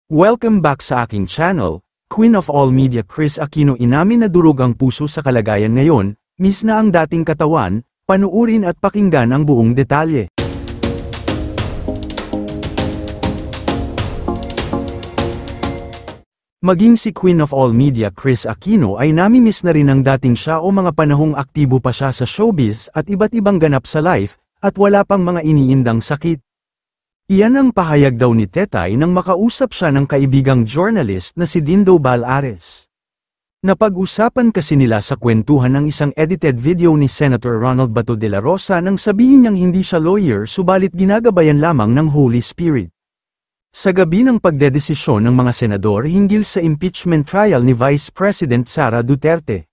Welcome back sa aking channel, Queen of All Media Kris Aquino. Inamin na durog ang puso sa kalagayan ngayon, miss na ang dating katawan, panuurin at pakinggan ang buong detalye. Maging si Queen of All Media Kris Aquino ay nami-miss na rin ang dating siya o mga panahong aktibo pa siya sa showbiz at iba't ibang ganap sa life, at wala pang mga iniindang sakit. Iyan ang pahayag daw ni Tetay nang makausap siya ng kaibigang journalist na si Dindo Balares. Napag-usapan kasi nila sa kwentuhan ng isang edited video ni Senator Ronald Bato de la Rosa nang sabihin niyang hindi siya lawyer subalit ginagabayan lamang ng Holy Spirit. Sa gabi ng pagdedesisyon ng mga senador hinggil sa impeachment trial ni Vice President Sara Duterte.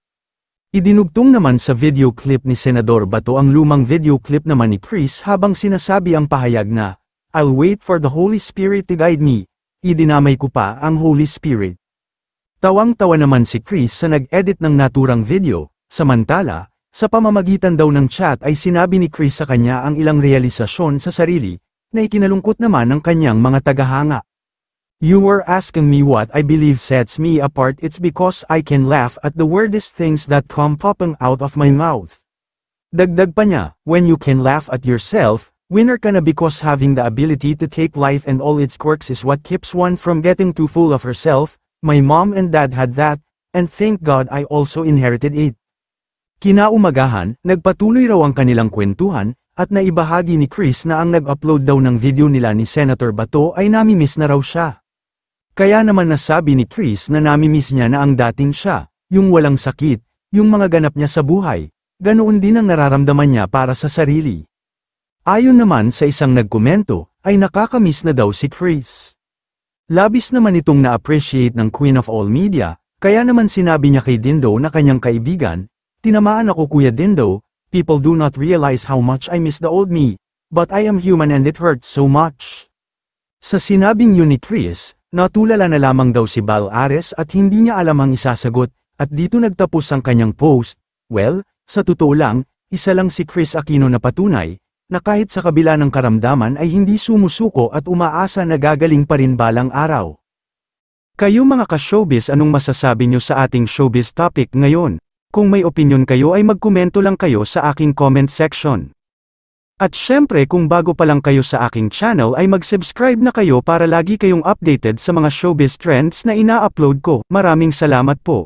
Idinugtong naman sa video clip ni Senador Bato ang lumang video clip naman ni Kris habang sinasabi ang pahayag na, "I'll wait for the Holy Spirit to guide me." Idinamay ko pa ang Holy Spirit. Tawang-tawa naman si Kris sa nag-edit ng naturang video, samantala, sa pamamagitan daw ng chat ay sinabi ni Kris sa kanya ang ilang realisasyon sa sarili, na ikinalungkot naman ng kanyang mga tagahanga. "You were asking me what I believe sets me apart. It's because I can laugh at the weirdest things that come popping out of my mouth." Dagdag pa niya, "When you can laugh at yourself, winner ka na, because having the ability to take life and all its quirks is what keeps one from getting too full of herself. My mom and dad had that, and thank God I also inherited it." Kinaumagahan, nagpatuloy raw ang kanilang kwentuhan, at naibahagi ni Kris na ang nag-upload daw ng video nila ni Senator Bato ay nami-miss na raw siya. Kaya naman nasabi ni Kris na nami-miss niya na ang dating siya, yung walang sakit, yung mga ganap niya sa buhay, ganoon din ang nararamdaman niya para sa sarili. Ayon naman sa isang nagkomento, ay nakakamiss na daw si Kris. Labis naman itong na-appreciate ng Queen of All Media, kaya naman sinabi niya kay Dindo na kanyang kaibigan, "Tinamaan ako, Kuya Dindo, people do not realize how much I miss the old me, but I am human and it hurts so much." Sa sinabing yun ni Kris, natulala na lamang daw si Balares at hindi niya alam ang isasagot, at dito nagtapos ang kanyang post. Well, sa totoo lang, isa lang si Kris Aquino na patunay, na kahit sa kabila ng karamdaman ay hindi sumusuko at umaasa na gagaling pa rin balang araw. Kayo mga ka-showbiz, anong masasabi nyo sa ating showbiz topic ngayon? Kung may opinion kayo ay magkomento lang kayo sa aking comment section. At syempre kung bago pa lang kayo sa aking channel ay mag-subscribe na kayo para lagi kayong updated sa mga showbiz trends na ina-upload ko. Maraming salamat po.